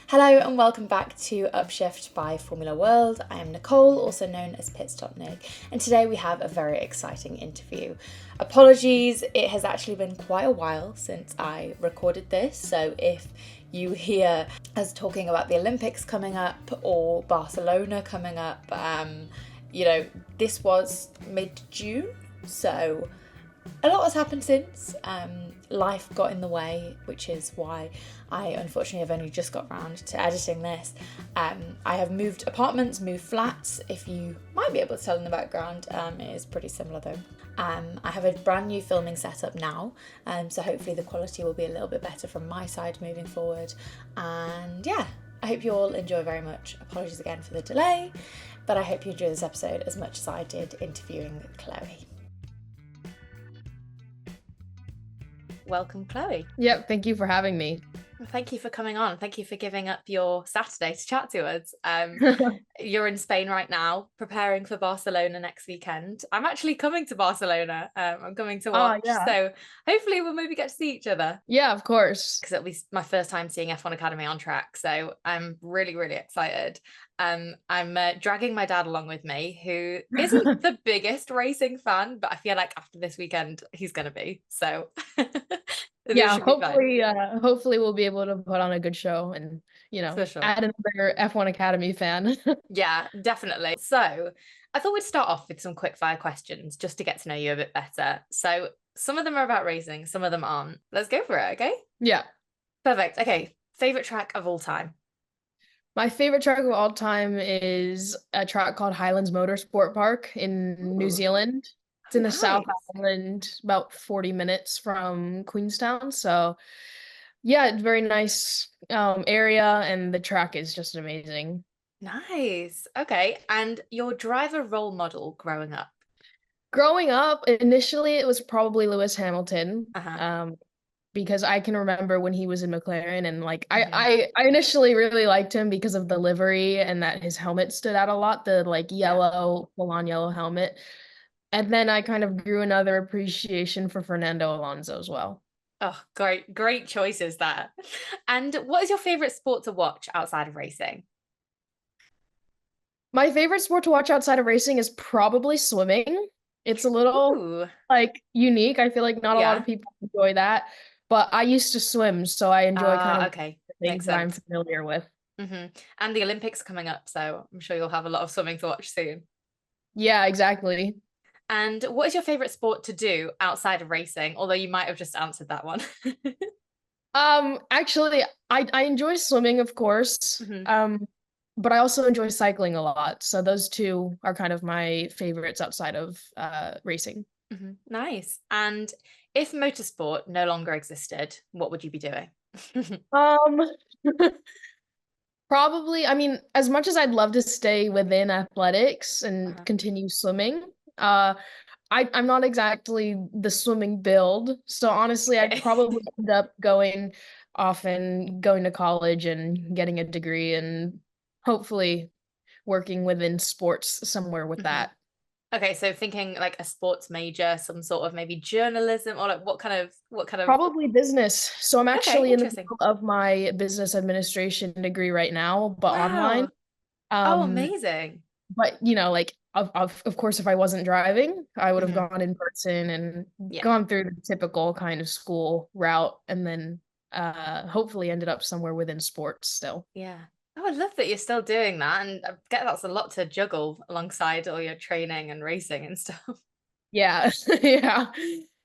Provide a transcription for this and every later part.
Hello and welcome back to Upshift by Formula World. I am Nicole, also known as Pitstop and today we have a very exciting interview. Apologies, it has actually been quite a while since I recorded this, so if you hear us talking about the Olympics coming up or Barcelona coming up, this was mid-June, so a lot has happened since. Life got in the way, which is why I unfortunately have only just got around to editing this. I have moved apartments, moved flats. If you might be able to tell in the background, it is pretty similar though. I have a brand new filming setup now, so hopefully the quality will be a little bit better from my side moving forward. And yeah, I hope you all enjoy very much. Apologies again for the delay, but I hope you enjoy this episode as much as I did interviewing Chloe. Welcome, Chloe. Yep, thank you for having me. Well, thank you for coming on. Thank you for giving up your Saturday to chat to us. You're in Spain right now, preparing for Barcelona next weekend. I'm actually coming to Barcelona. I'm coming to watch. Yeah. So hopefully we'll maybe get to see each other. Yeah, of course. Because it'll be my first time seeing F1 Academy on track. So I'm really, really excited. I'm dragging my dad along with me, who isn't the biggest racing fan, but I feel like after this weekend, he's going to be. So yeah, hopefully we'll be able to put on a good show and, sure. add another F1 Academy fan. Yeah, definitely. So I thought we'd start off with some quick fire questions just to get to know you a bit better. So some of them are about racing, some of them aren't. Let's go for it, okay? Yeah. Perfect. Okay. Favorite track of all time? My favorite track of all time is a track called Highlands Motorsport Park in New Zealand. It's in the South Island, about 40 minutes from Queenstown. So yeah, it's a very nice area, and the track is just amazing. Nice. Okay. And your driver role model growing up? Growing up, initially it was probably Lewis Hamilton. Because I can remember when he was in McLaren, and I initially really liked him because of the livery and that his helmet stood out a lot, the yellow, full-on yellow helmet. And then I kind of grew another appreciation for Fernando Alonso as well. Oh, great choices there. And what is your favorite sport to watch outside of racing? My favorite sport to watch outside of racing is probably swimming. It's a little unique. I feel like not a lot of people enjoy that, but I used to swim, so I enjoy kind of things that I'm familiar with. And the Olympics coming up, so I'm sure you'll have a lot of swimming to watch soon. Yeah, exactly. And what is your favorite sport to do outside of racing? Although you might have just answered that one. Actually, I enjoy swimming, of course. But I also enjoy cycling a lot. So those two are kind of my favorites outside of racing. Nice. And if motorsport no longer existed, what would you be doing? Probably, I mean, as much as I'd love to stay within athletics and continue swimming, I'm not exactly the swimming build. So honestly, I'd probably end up going to college and getting a degree and hopefully working within sports somewhere with that. Okay, so thinking like a sports major, some sort of maybe journalism, or like what kind of probably business. So I'm actually in the middle of my business administration degree right now, but online. Oh, amazing. But of course, if I wasn't driving, I would have gone in person and gone through the typical kind of school route, and then hopefully ended up somewhere within sports still. Yeah. Oh, I love that you're still doing that, and I get that's a lot to juggle alongside all your training and racing and stuff. Yeah. Yeah.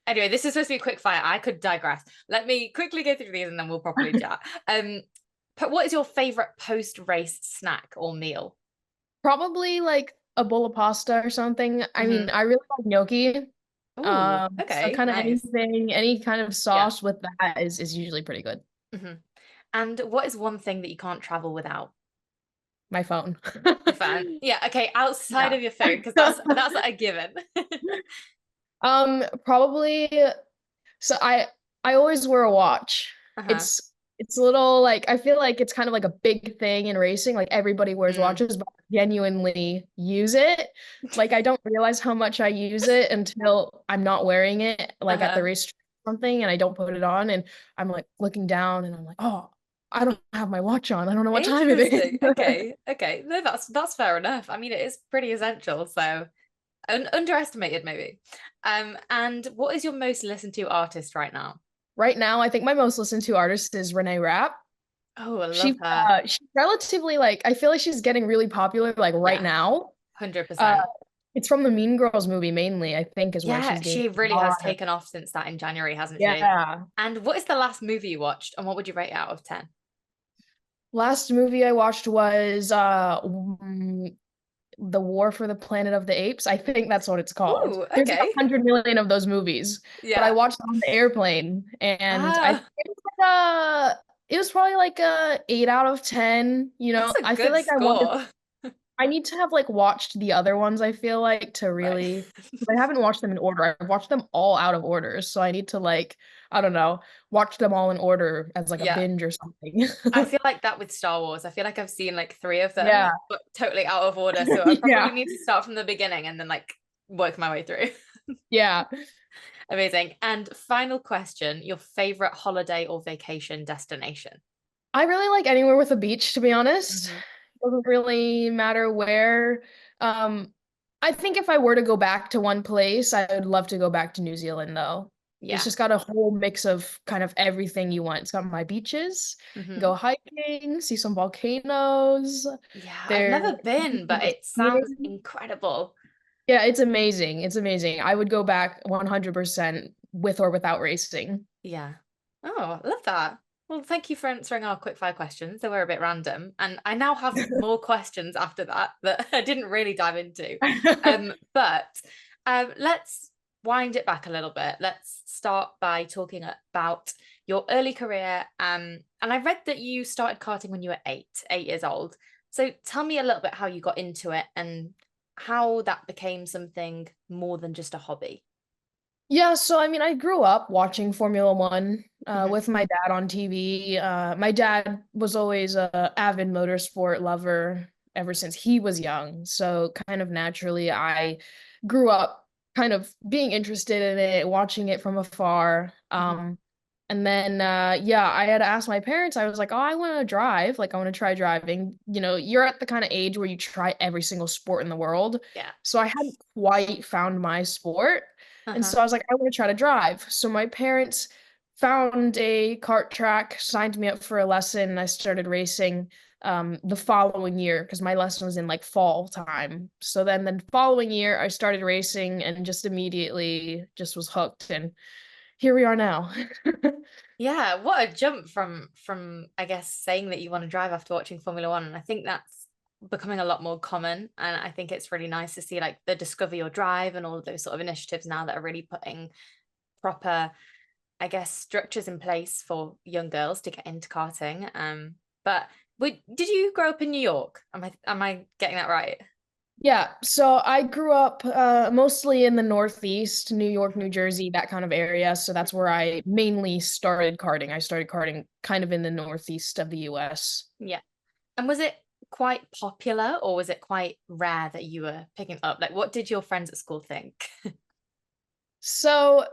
Anyway, this is supposed to be quick fire. I could digress. Let me quickly go through these and then we'll properly chat. But what is your favorite post-race snack or meal? Probably like a bowl of pasta or something. I mean, I really like gnocchi. Okay. So kind of anything, any kind of sauce with that is usually pretty good. And what is one thing that you can't travel without? My phone. Your phone. Yeah. Okay. Outside of your phone, because that's a given. Probably. So I always wear a watch. It's a little I feel like it's kind of like a big thing in racing. Like everybody wears watches, but I genuinely use it. Like I don't realize how much I use it until I'm not wearing it, at the race or something, and I don't put it on, and I'm like looking down, and I'm like, oh, I don't have my watch on. I don't know what time it is. Interesting. Okay. Okay. No, that's fair enough. I mean, it is pretty essential, so underestimated maybe. And what is your most listened to artist right now? Right now, I think my most listened to artist is Renee Rapp. Oh, I love She's her. she's relatively like I feel like she's getting really popular like right Yeah, now. Uh 100%. it's from the Mean Girls movie mainly, I think is where Yeah, she's getting she a really has lot of taken off since that in January, hasn't she? yeah. And what is the last movie you watched, and what would you rate it out of 10? Last movie I watched was The War for the Planet of the Apes. I think that's what it's called. Ooh, There's like okay. 100 million of those movies, but I Yeah. watched it on the airplane, and I think Ah, it was probably like a 8 out of 10. that's a I feel good like score. I need to have like watched the other ones, I feel like, to Right. really, because I haven't watched them in order. I've watched them all out of order. So I need to like, I don't know, watch them all in order as like a Yeah. binge or something. I feel like that with Star Wars. I feel like I've seen like three of them, Yeah. but totally out of order. So I probably Yeah. need to start from the beginning and then like work my way through. Yeah. Amazing. And final question, your favorite holiday or vacation destination? I really like anywhere with a beach, to be honest. Hmm. Doesn't really matter where. Um, I think if I were to go back to one place, I would love to go back to New Zealand, though. It's Yeah. just got a whole mix of kind of everything you want. It's got my beaches, Hmm. go hiking, see some volcanoes. Yeah, I've There, never been, but it sounds skiing. incredible. Yeah, it's amazing. It's amazing. I would go back 100% with or without racing. Yeah. Oh, I love that. Well, thank you for answering our quick fire questions. They were a bit random, and I now have more questions after that that I didn't really dive into. But let's wind it back a little bit. Let's start by talking about your early career. And I read that you started karting when you were 8 years old. So tell me a little bit how you got into it and how that became something more than just a hobby. Yeah, so I mean, I grew up watching Formula One Hmm. with my dad on TV. My dad was always a avid motorsport lover ever since he was young. So kind of naturally, I grew up kind of being interested in it, watching it from afar. Hmm. And then yeah, I had asked my parents, I was like, oh, I want to drive. Like, I want to try driving. You're at the kind of age where you try every single sport in the world. Yeah. So I hadn't quite found my sport. And Uh-huh. so I was like, I want to try to drive. So my parents found a kart track, signed me up for a lesson, and I started racing the following year because my lesson was in like fall time. So then the following year I started racing and just immediately just was hooked and here we are now. Yeah, what a jump from I guess saying that you want to drive after watching Formula One. And I think that's becoming a lot more common. And I think it's really nice to see like the Discover Your Drive and all of those sort of initiatives now that are really putting proper, I guess, structures in place for young girls to get into karting. But did you grow up in New York? Am I getting that right? Yeah, so I grew up mostly in the Northeast, New York, New Jersey, that kind of area. So that's where I mainly started karting. I started karting kind of in the Northeast of the US. Yeah. And was it quite popular or was it quite rare that you were picking up? Like, what did your friends at school think? So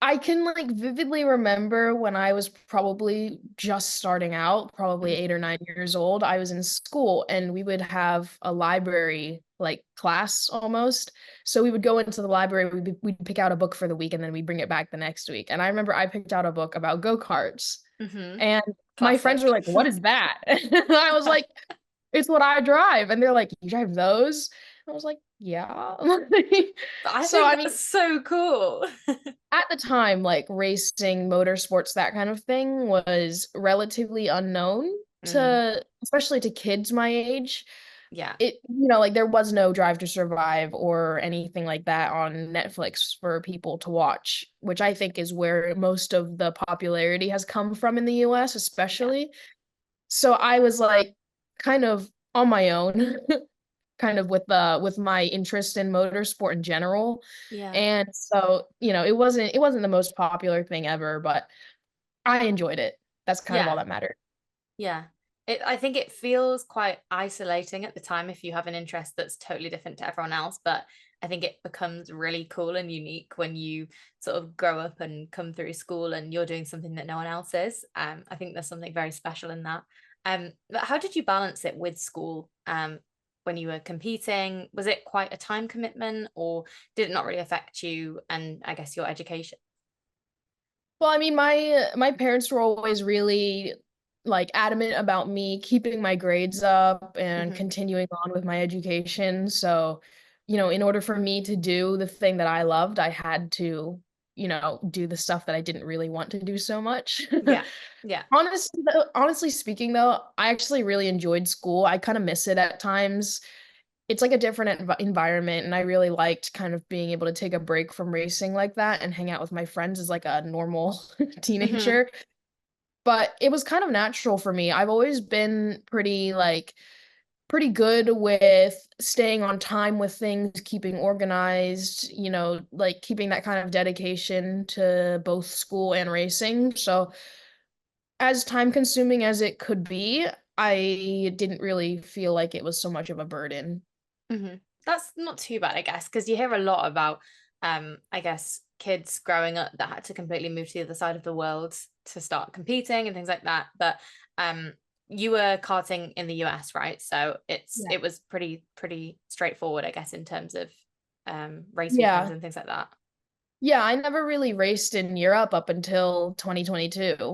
I can like vividly remember when I was probably just starting out, probably 8 or 9 years old. I was in school and we would have a library like class almost. So we would go into the library, we'd pick out a book for the week and then we'd bring it back the next week. And I remember I picked out a book about go-karts Hmm. and my friends were Classic. like, "What is that?" And I was like, "It's what I drive." And they're like, "You drive those?" And I was like, "Yeah." But I So think I mean, that's so cool. at the time, like racing, motorsports, that kind of thing was relatively unknown Mm, to, especially to kids my age. yeah, Like there was no Drive to Survive or anything like that on Netflix for people to watch, which I think is where most of the popularity has come from in the US, yeah, especially. So I was like kind of on my own, kind of with my interest in motorsport in general. yeah, And so, it wasn't the most popular thing ever, but I enjoyed it. That's kind of all yeah, that mattered. yeah. I think it feels quite isolating at the time if you have an interest that's totally different to everyone else. But I think it becomes really cool and unique when you sort of grow up and come through school and you're doing something that no one else is. I think there's something very special in that. But how did you balance it with school? When you were competing, was it quite a time commitment, or did it not really affect you and I guess your education? Well, I mean, my parents were always really like adamant about me keeping my grades up and Hmm. continuing on with my education. So, in order for me to do the thing that I loved, I had to, do the stuff that I didn't really want to do so much. Yeah. Yeah. Honestly speaking though, I actually really enjoyed school. I kind of miss it at times. It's like a different environment, and I really liked kind of being able to take a break from racing like that and hang out with my friends as like a normal Hmm. teenager. But it was kind of natural for me. I've always been pretty good with staying on time with things, keeping organized, like keeping that kind of dedication to both school and racing. So, as time consuming as it could be, I didn't really feel like it was so much of a burden. Hmm. That's not too bad, I guess, because you hear a lot about, I guess, kids growing up that had to completely move to the other side of the world to start competing and things like that. But um, you were karting in the US, right? So it was pretty straightforward, I guess, in terms of race weekends Yeah. and things like that. Yeah, I never really raced in Europe up until 2022. Yeah.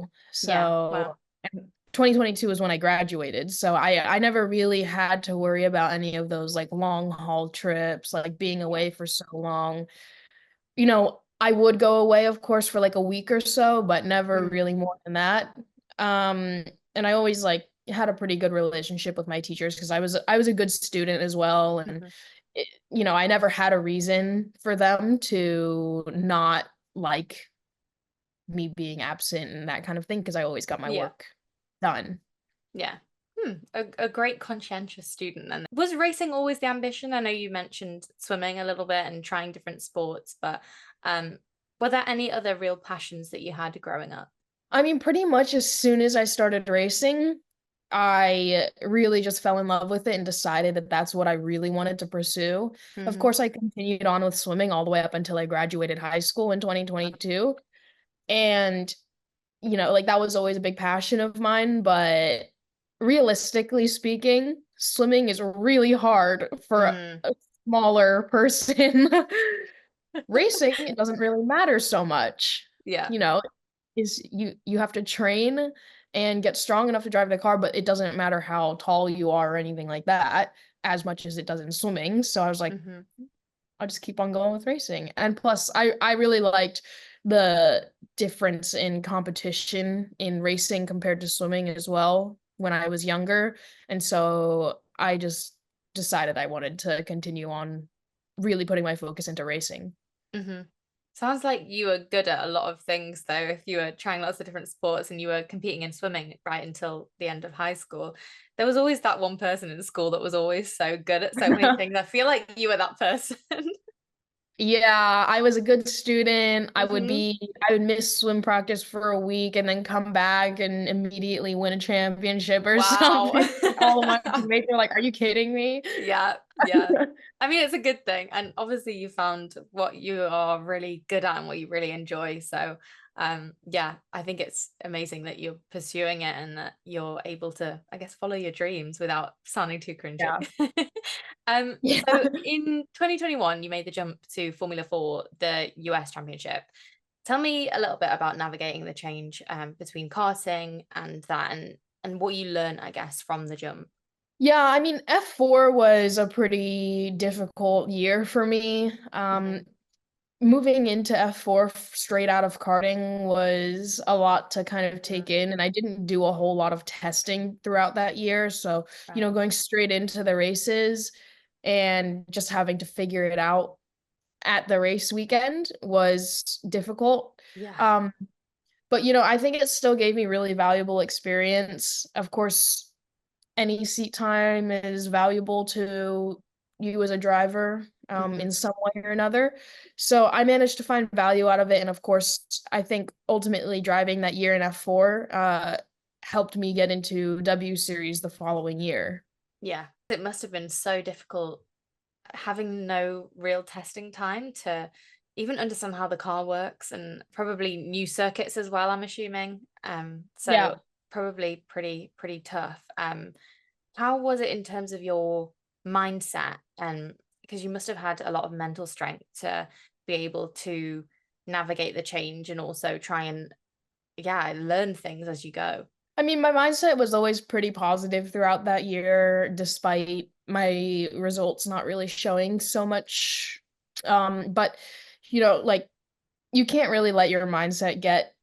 Wow. So, and 2022 was when I graduated. So I never really had to worry about any of those like long haul trips, like being Yeah. away for so long. I would go away, of course, for like a week or so, but never Mm-hmm. really more than that. Um, and I always like had a pretty good relationship with my teachers because I was a good student as well, and Mm-hmm. I never had a reason for them to not like me being absent and that kind of thing because I always got my Yeah. work done. Yeah. A great conscientious student then. Was racing always the ambition? I know you mentioned swimming a little bit and trying different sports, but um, were there any other real passions that you had growing up? I mean, pretty much as soon as I started racing, I really just fell in love with it and decided that that's what I really wanted to pursue. Of Hmm. course, I continued on with swimming all the way up until I graduated high school in 2022. And, like that was always a big passion of mine. But realistically speaking, swimming is really hard for Mm, a smaller person. Racing, it doesn't really matter so much. yeah. You know, is you have to train and get strong enough to drive the car, but it doesn't matter how tall you are or anything like that as much as it does in swimming. So I was like, Hmm. I'll just keep on going with racing. And plus, I really liked the difference in competition in racing compared to swimming as well when I was younger. And so I just decided I wanted to continue on really putting my focus into racing. Hmm. Sounds like you were good at a lot of things, though, if you were trying lots of different sports and you were competing in swimming right until the end of high school. There was always that one person in school that was always so good at so many things. I feel like you were that person. Yeah, I was a good student. Hmm. I would miss swim practice for a week and then come back and immediately win a championship or Wow. something. All of my teammates were like, "Are you kidding me?" Yeah, yeah. I mean, it's a good thing. And obviously you found what you are really good at and what you really enjoy. So, yeah, I think it's amazing that you're pursuing it and that you're able to, I guess, follow your dreams without sounding too cringy. Yeah. Yeah. So in 2021, you made the jump to Formula 4, the US Championship. Tell me a little bit about navigating the change between karting and that and what you learned, I guess, from the jump. Yeah, I mean, F4 was a pretty difficult year for me. Hmm. Moving into F4 straight out of karting was a lot to kind of Mm, take in, and I didn't do a whole lot of testing throughout that year. So, right. going straight into the races and just having to figure it out at the race weekend was difficult. Yeah. Um, but I think it still gave me really valuable experience. Of course, any seat time is valuable to you as a driver, Hmm. in some way or another. So I managed to find value out of it. And of course, I think ultimately driving that year in F4 helped me get into W Series the following year. Yeah. It must have been so difficult having no real testing time to even understand how the car works and probably new circuits as well, I'm assuming. So Yeah. probably pretty tough. How was it in terms of your mindset? And because you must have had a lot of mental strength to be able to navigate the change and also try and, yeah, learn things as you go. I mean, my mindset was always pretty positive throughout that year, despite my results not really showing so much. But like you can't really let your mindset get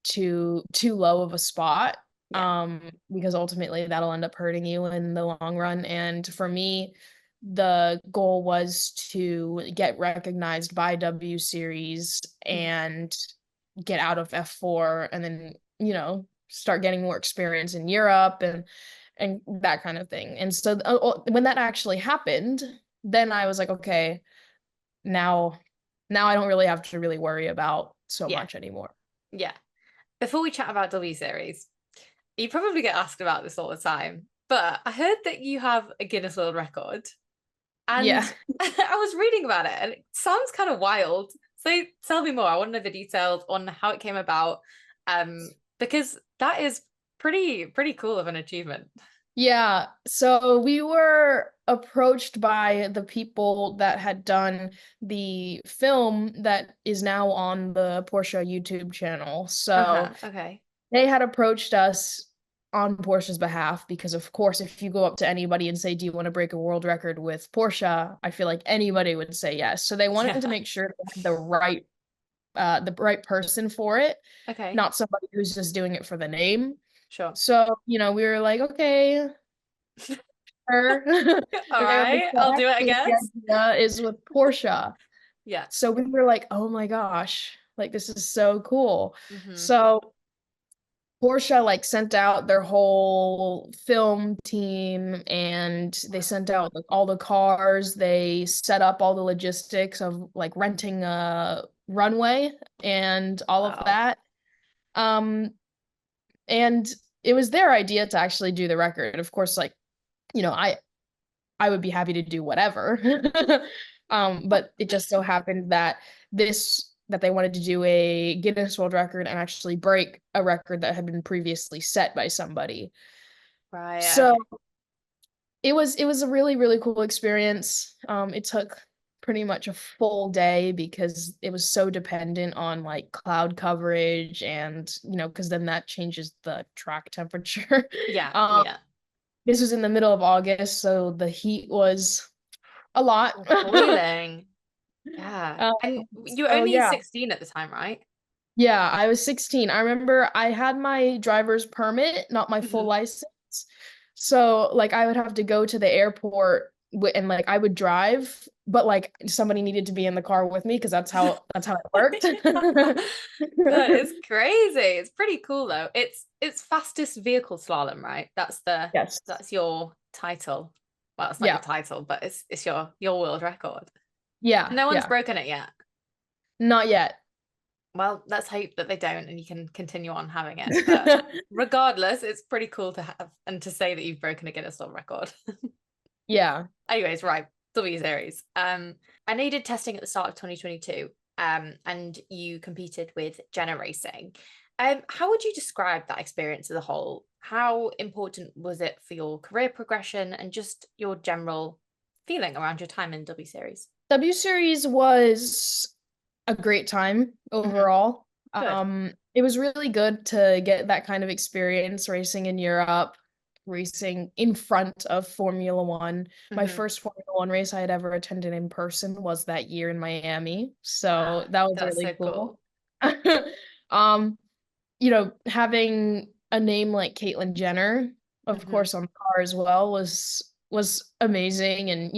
too low of a spot, Yeah. because ultimately that'll end up hurting you in the long run. And for me, the goal was to get recognized by W Series Mhm. and get out of F4, and then start getting more experience in Europe and that kind of thing. And so when that actually happened, then I was like, okay, now I don't really have to really worry about so Yeah. much anymore. Yeah. Before we chat about W Series, you probably get asked about this all the time, but I heard that you have a Guinness World Record, and Yeah. I was reading about it, and it sounds kind of wild. So tell me more. I want to know the details on how it came about, because that is pretty cool of an achievement. Yeah. So we were approached by the people that had done the film that is now on the Porsche YouTube channel. So Uh-huh. Okay. they had approached us on Porsche's behalf because, of course, if you go up to anybody and say, "Do you want to break a world record with Porsche?" I feel like anybody would say yes. So they wanted to Yeah. make sure they had the right person for it, Okay. not somebody who's just doing it for the name. Sure. So, we were like, okay, sure. All And they were like, right. "So I'll do it, I actually, guess. the idea is with Porsche." Yeah. So we were like, oh my gosh, like this is so cool. Hmm. So Porsche like sent out their whole film team, and they sent out like all the cars. They set up all the logistics of like renting a runway and all of Wow. that. Um, and it was their idea to actually do the record. Of course, like, I would be happy to do whatever. But it just so happened that they wanted to do a Guinness World Record and actually break a record that had been previously set by somebody. Right. So Okay. it was a really, really cool experience. It took pretty much a full day because it was so dependent on like cloud coverage and because then that changes the track temperature. Yeah. Um, Yeah. this was in the middle of August, so the heat was a lot. Boiling. Yeah. Um, And you were so only yeah. 16 at the time, right? Yeah, I was 16. I remember I had my driver's permit, not my full Hmm. license. So like I would have to go to the airport and like I would drive, but like somebody needed to be in the car with me because that's how it worked. That is crazy. It's pretty cool though. It's fastest vehicle slalom, right? Yes. That's your title. Well, it's not your Yeah. title, but it's your world record. Yeah. No one's Yeah. broken it yet. Not yet. Well, let's hope that they don't and you can continue on having it. But regardless, it's pretty cool to have and to say that you've broken a Guinness World Record. Yeah. Anyways, right, W Series. I know you did testing at the start of 2022, and you competed with Jenna Racing. How would you describe that experience as a whole? How important was it for your career progression and just your general feeling around your time in W Series? W Series was a great time Hmm. overall. Good. It was really good to get that kind of experience racing in Europe, racing in front of Formula One. My Hmm. first Formula One race I had ever attended in person was that year in Miami. So Ah, that was that's so really cool. cool. Um, Having a name like Caitlyn Jenner, of Hmm. course, on the car as well was amazing. And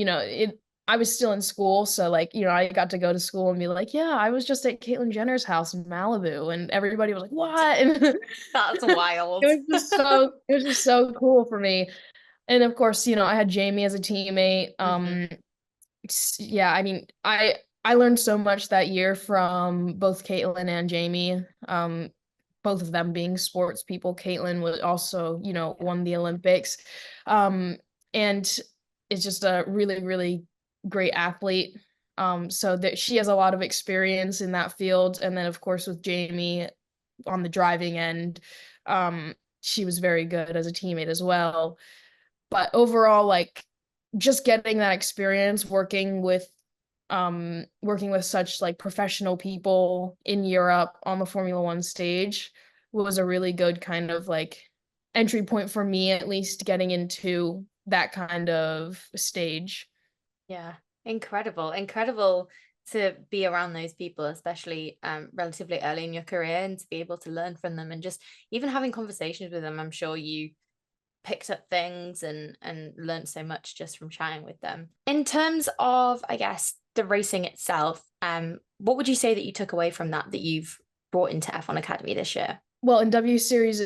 I was still in school, so like, I got to go to school and be like, yeah, I was just at Caitlyn Jenner's house in Malibu, and everybody was like, what? And That's wild. it was just so cool for me. And of course, I had Jamie as a teammate. Hmm. Yeah, I mean, I learned so much that year from both Caitlin and Jamie. Both of them being sports people. Caitlin was also, Yeah. won the Olympics. And it's just a really, really great athlete. So that she has a lot of experience in that field. And then of course with Jamie on the driving end, she was very good as a teammate as well. But overall, like just getting that experience working with such like professional people in Europe on the Formula One stage was a really good kind of like entry point for me, at least getting into that kind of stage. Yeah, incredible, incredible to be around those people, especially relatively early in your career, and to be able to learn from them and just even having conversations with them. I'm sure you picked up things and learned so much just from chatting with them. In terms of, I guess, the racing itself, what would you say that you took away from that you've brought into F1 Academy this year? Well, in W Series,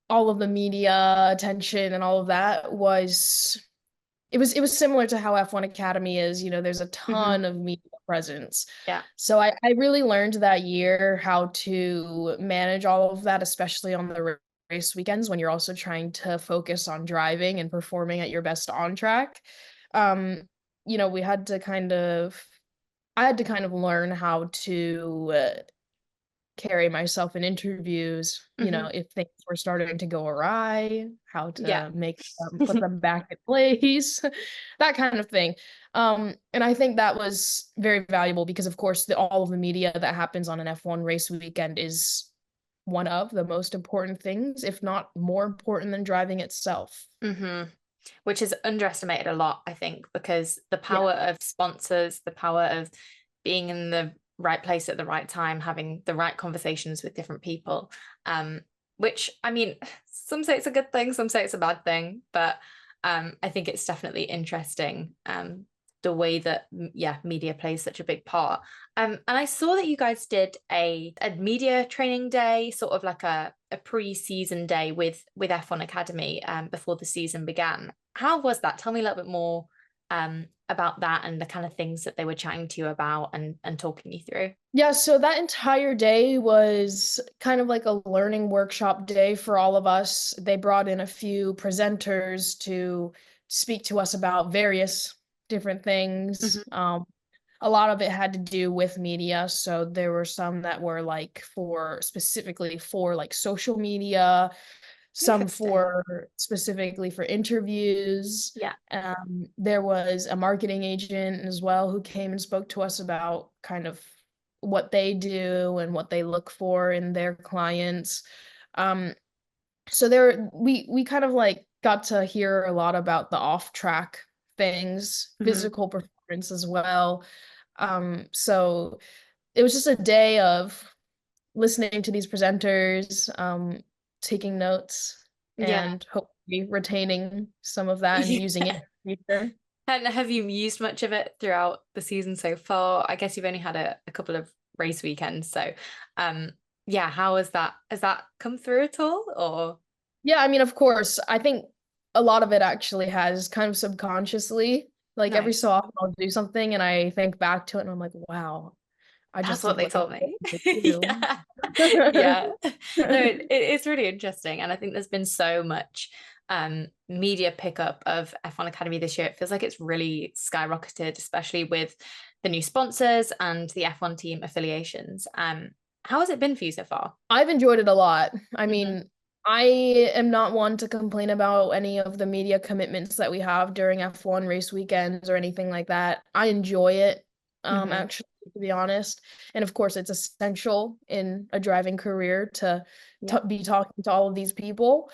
all of the media attention and all of that was it was similar to how F1 Academy is. There's a Hmm. ton of media presence. Yeah. So I really learned that year how to manage all of that, especially on the race weekends when you're also trying to focus on driving and performing at your best on track. Um, we had to kind of I had to kind of learn how to carry myself in interviews, Hmm. if things were starting to go awry, how Yeah. to put them back in place, that kind of thing. And I think that was very valuable because, of course, all of the media that happens on an F1 race weekend is one of the most important things, if not more important than driving itself. Hmm. Which is underestimated a lot, I think, because the Yeah. power of sponsors, the power of being in the right place at the right time, having the right conversations with different people. Um, which I mean, some say it's a good thing, some say it's a bad thing, but I think it's definitely interesting. The way that yeah, media plays such a big part. And I saw that you guys did a media training day, sort of like a pre-season day with F1 Academy before the season began. How was that? Tell me a little bit more about that and the kind of things that they were chatting to you about and talking you through. Yeah, so that entire day was kind of like a learning workshop day for all of us. They brought in a few presenters to speak to us about various different things. Hmm. A lot of it had to do with media. So there were some that were like specifically for like social media, some Interesting. for specifically for interviews. Yeah. There was a marketing agent as well who came and spoke to us about kind of what they do and what they look for in their clients. Um, so we kind of like got to hear a lot about the off track things, Hmm. physical performance as well. So it was just a day of listening to these presenters, taking notes, Yeah. and hopefully retaining some of that and using it Yeah. in the future. And have you used much of it throughout the season so far? I guess you've only had a couple of race weekends, so um yeah, how has that come through at all? Or Yeah, I mean, of course, I think a lot of it actually has kind of subconsciously, like every nice. so often I'll do something and I think back to it and I'm like, wow, I That's just what did they what I told me. wanted to do. Yeah. Yeah. No, it's really interesting. And I think there's been so much media pickup of F1 Academy this year. It feels like it's really skyrocketed, especially with the new sponsors and the F1 team affiliations. How has it been for you so far? I've enjoyed it a lot. I Hmm. mean, I am not one to complain about any of the media commitments that we have during F1 race weekends or anything like that. I enjoy it, Hmm. actually, to be honest. And of course, it's essential in a driving career to, Yeah. to be talking to all of these people.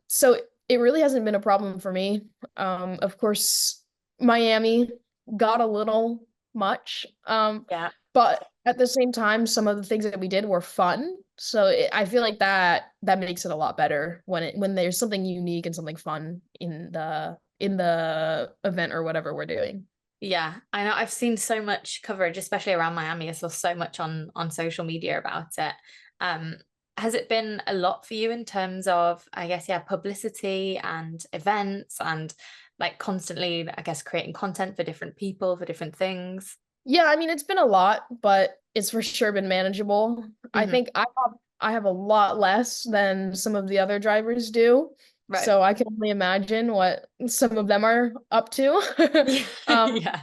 So it really hasn't been a problem for me. Of course, Miami got a little much. Yeah. But at the same time, some of the things that we did were fun. So I feel like that makes it a lot better when there's something unique and something fun in the event or whatever we're doing. Yeah, I know I've seen so much coverage, especially around Miami. I saw so much on social media about it. Um, has it been a lot for you in terms of, I guess, yeah, publicity and events and like constantly, I guess, creating content for different people for different things? Yeah, I mean it's been a lot, but it's for sure been manageable. I Hmm. think I have a lot less than some of the other drivers do. Right. So I can only imagine what some of them are up to. Yeah. Um, Yeah.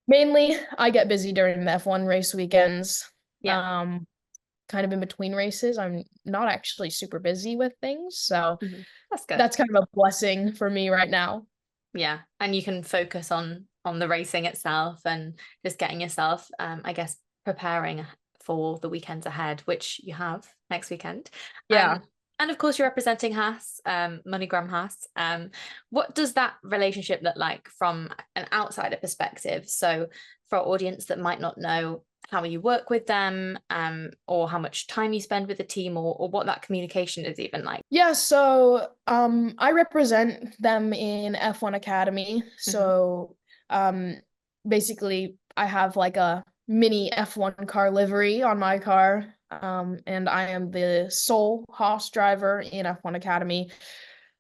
Mainly, I get busy during the F1 race weekends. Yeah. Um, Kind of in between races, I'm not actually super busy with things, so Mhm. That's good. that's kind of a blessing for me right now. Yeah. And you can focus on the racing itself and just getting yourself, I guess, preparing for the weekends ahead, which you have next weekend. Yeah. And of course, you're representing Haas, MoneyGram Haas. What does that relationship look like from an outsider perspective? So, for our audience that might not know how you work with them, or how much time you spend with the team, or what that communication is even like. Yeah, so I represent them in F1 Academy. Hmm. So um basically I have like a mini F1 car livery on my car. And I am the sole Haas driver in F1 Academy.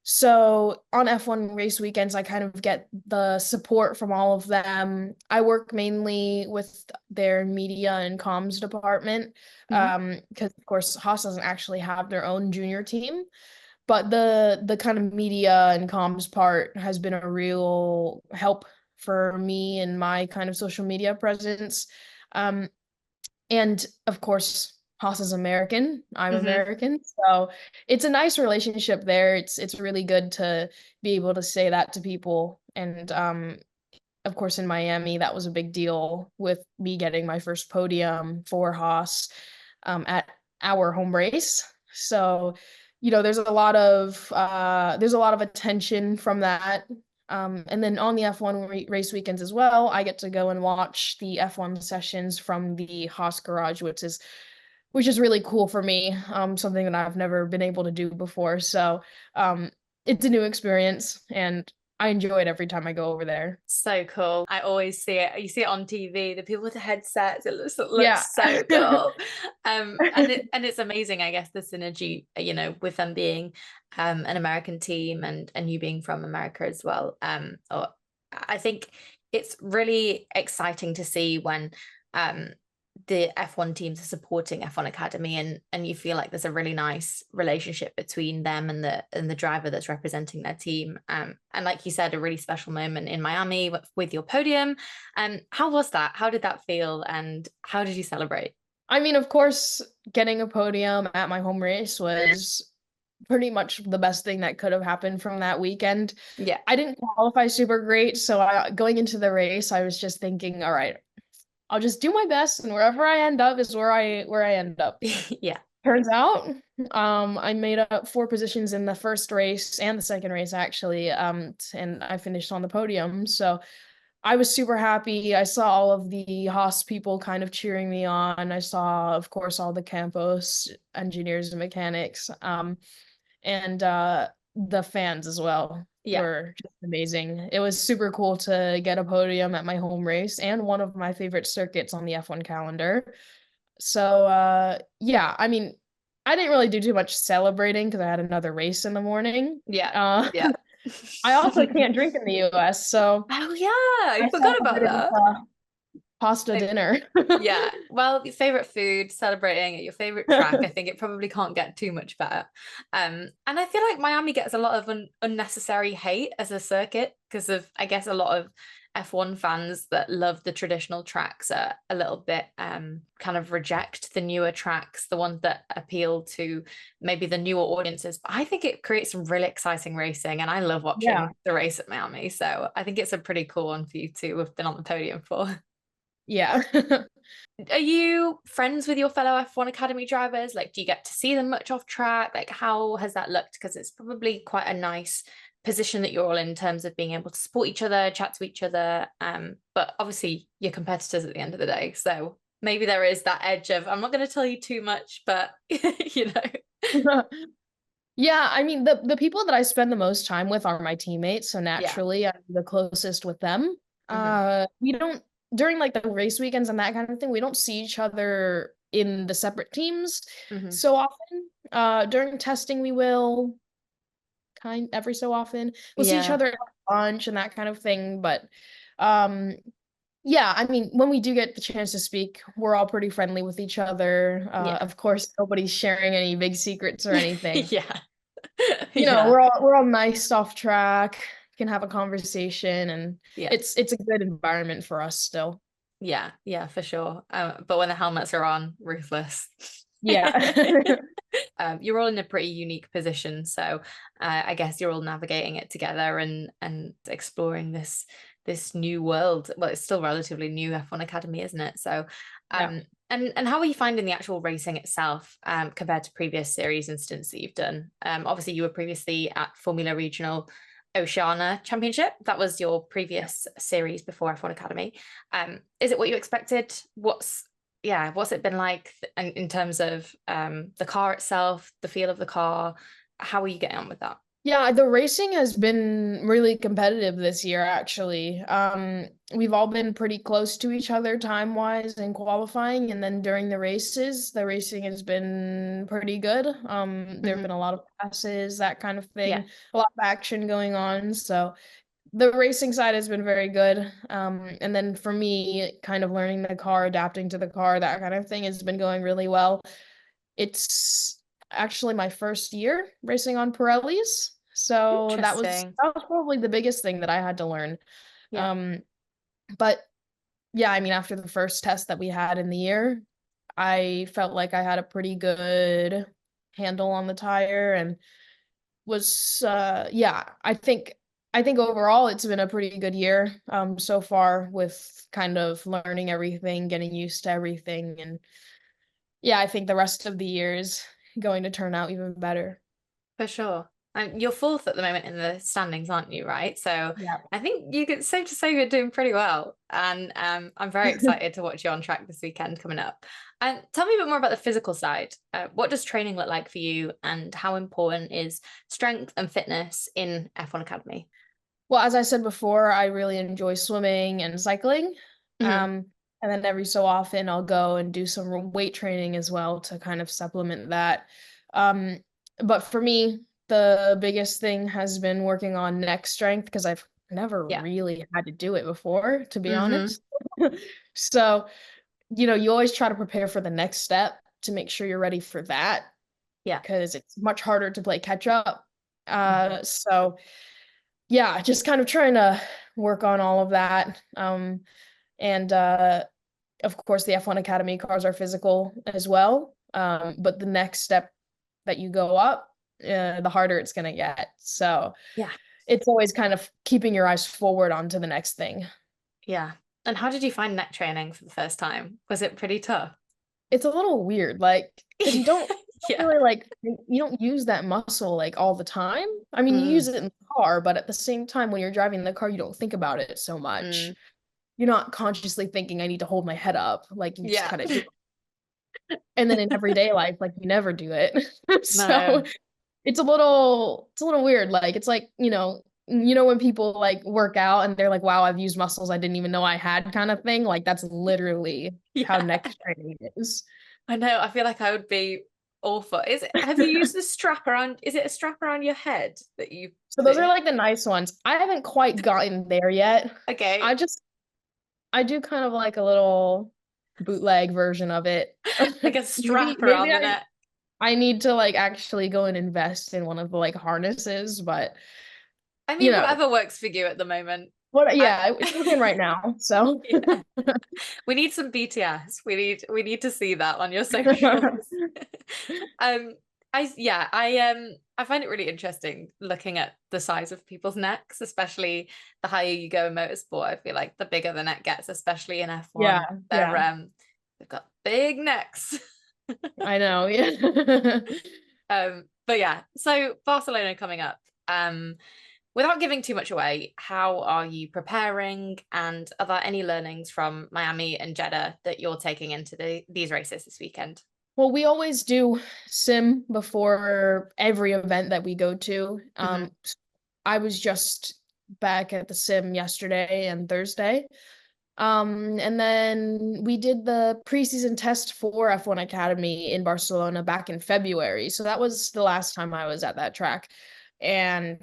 So on F1 race weekends, I kind of get the support from all of them. I work mainly with their media and comms department, Hmm. because of course Haas doesn't actually have their own junior team, but the kind of media and comms part has been a real help for me and my kind of social media presence. Um, and of course, Haas is American. I'm Hmm. American. So it's a nice relationship there. It's really good to be able to say that to people. And of course in Miami, that was a big deal with me getting my first podium for Haas at our home race. So, there's a lot of attention from that. And then on the F1 race weekends as well, I get to go and watch the F1 sessions from the Haas garage, which is really cool for me. Something that I've never been able to do before. So um, it's a new experience, and I enjoy it every time I go over there. So cool. I always see it. You see it on TV, the people with the headsets. It Yeah. looks so cool. And it's amazing, I guess, the synergy, with them being an American team and you being from America as well. Or I think it's really exciting to see when um the F1 teams are supporting F1 Academy, and you feel like there's a really nice relationship between them and the driver that's representing their team. And like you said, a really special moment in Miami with your podium. How was that? How did that feel? And how did you celebrate? I mean, of course, getting a podium at my home race was pretty much the best thing that could have happened from that weekend. Yeah. I didn't qualify super great, so going into the race, I was just thinking, all right, I'll just do my best, and wherever I end up is where I end up. Yeah. Turns out, I made up 4 positions in the first race and the second race actually, and I finished on the podium. So I was super happy. I saw all of the Haas people kind of cheering me on. I saw, of course, all the Campos engineers and mechanics, and the fans as well Yeah. were just amazing. It was super cool to get a podium at my home race and one of my favorite circuits on the F1 calendar. So yeah, I mean, I didn't really do too much celebrating because I had another race in the morning. Yeah. Uh, Yeah. I also can't drink in the US, so Oh yeah, I I forgot about celebrated with that. a pasta dinner. Yeah. Well, your favorite food, celebrating at your favorite track, I think it probably can't get too much better. And I feel like Miami gets a lot of unnecessary hate as a circuit because of, I guess, a lot of F1 fans that love the traditional tracks are a little bit kind of reject the newer tracks, the ones that appeal to maybe the newer audiences. But I think it creates some really exciting racing, and I love Yeah, watching the race at Miami. So I think it's a pretty cool one for you to have been on the podium for. yeah. Are you friends with your fellow F1 Academy drivers? Like, do you get to see them much off track? Like, how has that looked? Because it's probably quite a nice position that you're all in terms of being able to support each other, chat to each other. But obviously, you're competitors at the end of the day. So maybe there is that edge of, I'm not going to tell you too much, but you know. Yeah, I mean the people that I spend the most time with are my teammates, so Yeah. naturally I'm the closest with them. Hmm. We don't during like the race weekends and that kind of thing, we don't see each other in the separate teams Hmm. so often. During testing we will kind every so often. We'll see each Yeah. other at lunch and that kind of thing, but um yeah, I mean, when we do get the chance to speak, we're all pretty friendly with each other. Yeah. Of course, nobody's sharing any big secrets or anything. Yeah. We're Yeah. all nice off track, can have a conversation, and Yeah. it's a good environment for us still. Yeah, yeah, for sure. But when the helmets are on, ruthless. Yeah. You're all in a pretty unique position, so I guess you're all navigating it together and exploring this new world. Well, it's still relatively new F1 Academy, isn't it? So, Yeah. and how are you finding the actual racing itself compared to previous series incidents that you've done? Obviously, you were previously at Formula Regional Oceania Championship. That was your previous series before F1 Academy. Is it what you expected? What's it been like in terms of the car itself, the feel of the car? How are you getting on with that? Yeah, the racing has been really competitive this year, actually. We've all been pretty close to each other time-wise in qualifying, and then during the races, the racing has been pretty good. There have Hmm. been a lot of passes, that kind of Yeah, thing, a lot of action going on. So the racing side has been very good. And then for me, kind of learning the car, adapting to the car, that kind of thing has been going really well. It's actually my first year racing on Pirellis. So interesting. that was probably the biggest thing that I had to learn. Yeah, Um, but yeah, I mean, after the first test that we had in the year, I felt like I had a pretty good handle on the tire and was yeah, I think overall it's been a pretty good year so far with kind of learning everything, getting used to everything, and yeah, I think the rest of the year is going to turn out even better. for sure. And you're fourth at the moment in the standings, aren't you? Right. So Yeah. I think you could safe to say you're doing pretty well. And I'm very excited to watch you on track this weekend coming up. And tell me a bit more about the physical side. What does training look like for you, and how important is strength and fitness in F1 Academy? Well, as I said before, I really enjoy swimming and cycling. Hmm. And then every so often I'll go and do some weight training as well to kind of supplement that. Um, but for me, the biggest thing has been working on neck strength because I've never Yeah. really had to do it before, to be Hmm. honest. So, you always try to prepare for the next step to make sure you're ready for that Yeah. because it's much harder to play catch up. Hmm. So yeah, just kind of trying to work on all of that. And of course, the F1 Academy cars are physical as well. But the next step that you go up, the harder it's going to get. So Yeah. it's always kind of keeping your eyes forward onto the next thing. Yeah. And how did you find neck training for the first time? Was it pretty tough? It's a little weird, like, because you don't Yeah. really like you don't use that muscle like all the time. I mean, you use Mm, it in the car, but at the same time, when you're driving the car, you don't think about it so mm, much. You're not consciously thinking I need to hold my head up. Like you just yeah. kind of do. And then in everyday life, like you never do it. So No. it's a little weird. Like it's like, when people like work out and they're like, wow, I've used muscles I didn't even know I had kind of thing. Like that's literally how Yeah. neck training is. I know. I feel like I would be awful. Have you used the strap around? Is it a strap around your head that you So those are like the nice ones. I haven't quite gotten there yet. I Okay. just I do kind of like a little bootleg version of it. Like a Maybe strap maybe around the neck. I need to like actually go and invest in one of the like harnesses, but I you mean, know, whatever works for you at the moment. what I, yeah, it's working right now. So yeah. We need some BTS. We need to see that on your socials. Um, I find it really interesting looking at the size of people's necks, especially the higher you go in motorsport. I feel like the bigger the neck gets, especially in yeah, F1. yeah, They've got big necks. I know. Yeah. But yeah, so Barcelona coming up. Um, without giving too much away, how are you preparing? And are there any learnings from Miami and Jeddah that you're taking into these races this weekend? Well, we always do sim before every event that we go to. Hmm. I was just back at the sim yesterday and Thursday. And then we did the preseason test for F1 Academy in Barcelona back in February. So that was the last time I was at that track. And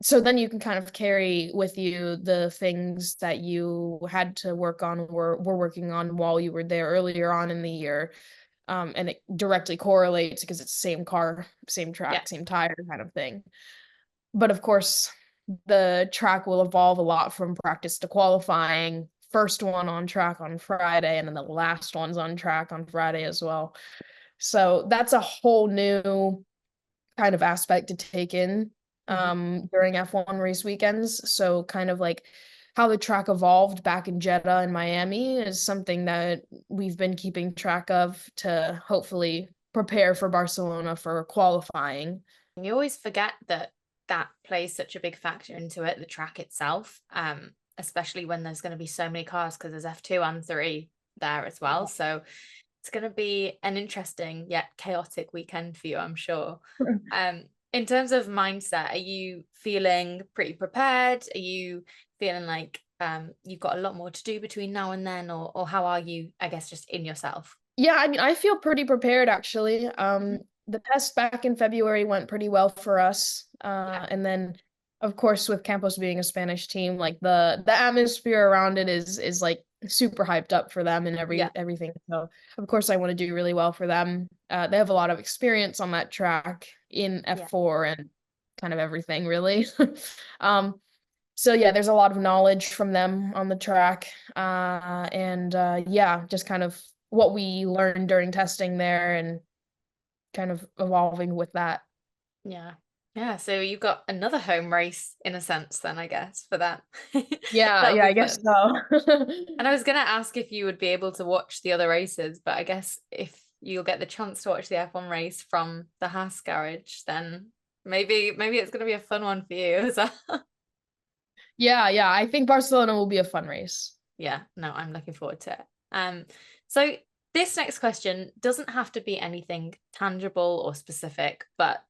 so then you can kind of carry with you the things that you had to work on were working on while you were there earlier on in the year. And it directly correlates because it's same car, same Yeah. track, same tire kind of thing. But of course, the track will evolve a lot from practice to qualifying. First one on track on Friday, and then the last one's on track on Friday as well. So that's a whole new kind of aspect to take in Hmm. during F1 race weekends. So kind of like how the track evolved back in Jeddah and Miami is something that we've been keeping track of to hopefully prepare for Barcelona for qualifying. You always forget that that plays such a big factor into it, the track itself, especially when there's going to be so many cars because there's F2 and 3 there as well. So it's going to be an interesting yet chaotic weekend for you, I'm sure. In terms of mindset, are you feeling pretty prepared? Are you feeling like you've got a lot more to do between now and then, or how are you, I guess, just in yourself? Yeah, I mean, I feel pretty prepared actually. Mhm. The test back in February went pretty well for us. Yeah, And then of course with Campos being a Spanish team, like the atmosphere around it is like super hyped up for them and yeah, everything. So of course I want to do really well for them. They have a lot of experience on that track in yeah. F4 and kind of everything really. Um, so yeah, there's a lot of knowledge from them on the track. And yeah, just kind of what we learned during testing there and kind of evolving with that. Yeah. Yeah. So you've got another home race in a sense, then, I guess, for that. Yeah, That'll yeah, be I guess fun. so. And I was going to ask if you would be able to watch the other races, but I guess if you'll get the chance to watch the F1 race from the Haas garage, then maybe it's going to be a fun one for you as well. Yeah, yeah, I think Barcelona will be a fun race. Yeah, no, I'm looking forward to it. So this next question doesn't have to be anything tangible or specific, but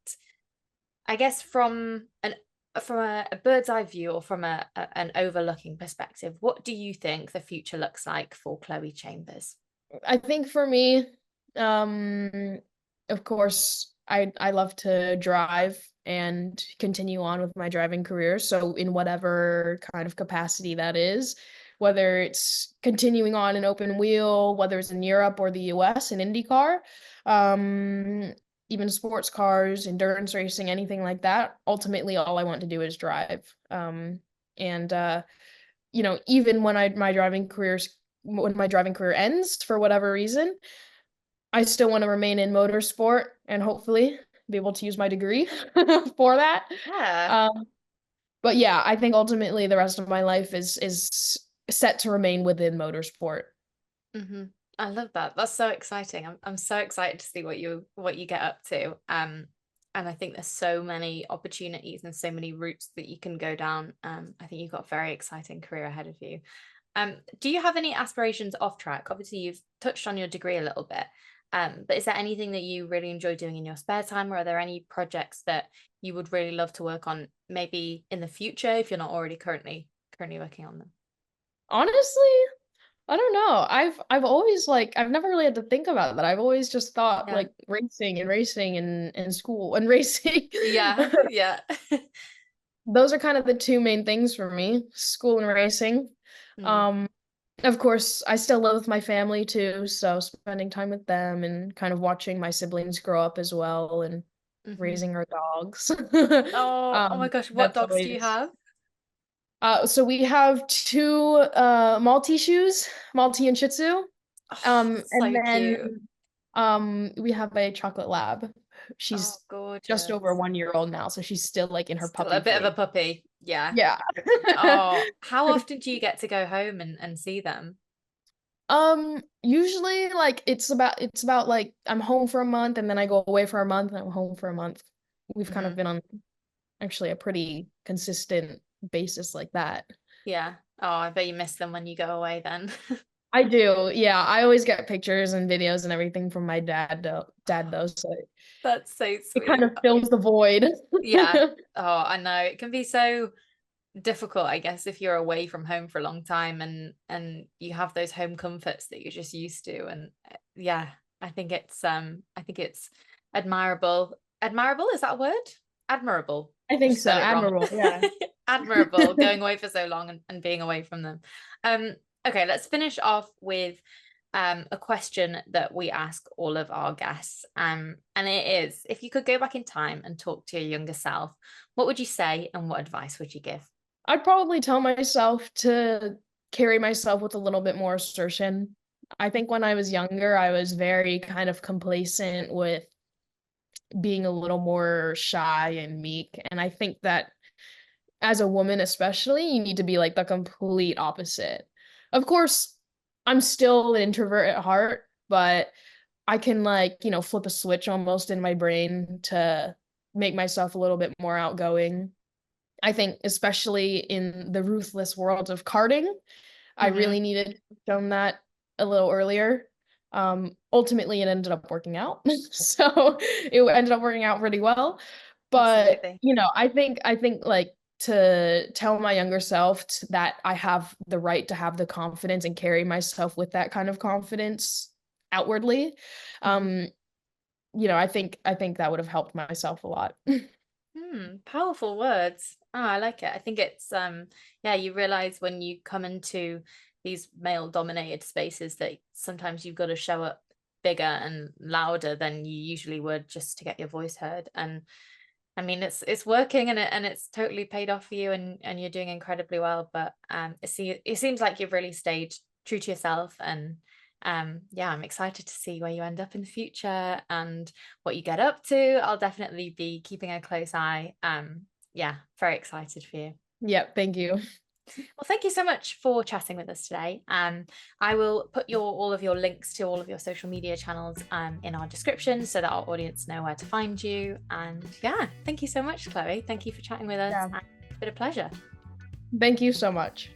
I guess from a bird's eye view or from an overlooking perspective, what do you think the future looks like for Chloe Chambers? I think for me, um, of course, I love to drive and continue on with my driving career. So in whatever kind of capacity that is, whether it's continuing on an open wheel, whether it's in Europe or the US in IndyCar, um, even sports cars, endurance racing, anything like that. Ultimately, all I want to do is drive. And you know, even when my driving career ends for whatever reason, I still want to remain in motorsport and hopefully be able to use my degree for that. Yeah. Um, but yeah, I think ultimately the rest of my life is set to remain within motorsport. Hmm. I love that. That's so exciting. I'm so excited to see what you get up to. And I think there's so many opportunities and so many routes that you can go down. I think you've got a very exciting career ahead of you. Do you have any aspirations off track? Obviously, you've touched on your degree a little bit. But is there anything that you really enjoy doing in your spare time, or are there any projects that you would really love to work on, maybe in the future if you're not already currently working on them? Honestly, I don't know. I've always like I've never really had to think about that. I've always just thought Yeah. like racing and racing and school and racing. Yeah, yeah. Those are kind of the two main things for me, school and racing. Mm, Um, of course, I still live with my family too, so spending time with them and kind of watching my siblings grow up as well and hmm. raising our dogs. Oh my gosh, what That's dogs do you always have? so we have two Maltese, Maltese and Shih Tzu. Oh, And so then cute. we have a chocolate lab. Oh, She's just over gorgeous. 1 year old now, so she's still like in her Still a puppy bit of a phase. puppy. Yeah. Yeah. Oh, how often do you get to go home and see them? Usually like it's about like I'm home for a month and then I go away for a month and I'm home for a month. We've kind of Hmm. been on actually a pretty consistent basis like that. Yeah. Oh, I bet you miss them when you go away then. I do. Yeah, I always get pictures and videos and everything from my dad though, so That's so it kind sweet. of fills the void. Yeah. Oh, I know. It can be so difficult, I guess, if you're away from home for a long time and you have those home comforts that you're just used to. And yeah, I think it's admirable. Admirable, is that a word? Admirable. I I think just so. said it wrong. Admirable. Yeah. Admirable going away for so long and being away from them. Um, okay, let's finish off with a question that we ask all of our guests. And it is, if you could go back in time and talk to your younger self, what would you say and what advice would you give? I'd probably tell myself to carry myself with a little bit more assertion. I think when I was younger, I was very kind of complacent with being a little more shy and meek. And I think that as a woman, especially, you need to be like the complete opposite. Of course, I'm still an introvert at heart, but I can like, flip a switch almost in my brain to make myself a little bit more outgoing. I think especially in the ruthless world of karting, I Mm-hmm. really needed to have shown that a little earlier. Ultimately, it ended up working out. So it ended up working out pretty well. But, Absolutely. I think like to tell my younger self that I have the right to have the confidence and carry myself with that kind of confidence outwardly. Mm-hmm. Um, I think that would have helped myself a lot. Powerful words. Oh, I like it. I think it's yeah, you realize when you come into these male dominated spaces that sometimes you've got to show up bigger and louder than you usually would just to get your voice heard. And I mean it's working, and it's totally paid off for you, and you're doing incredibly well. But it seems like you've really stayed true to yourself, and yeah, I'm excited to see where you end up in the future and what you get up to. I'll definitely be keeping a close eye. Yeah, very excited for you. Yep, thank you. Well, thank you so much for chatting with us today. I will put all of your links to all of your social media channels in our description so that our audience know where to find you. And yeah, thank you so much, Chloe. Thank you for chatting with us. Yeah. And it's been a pleasure. Thank you so much.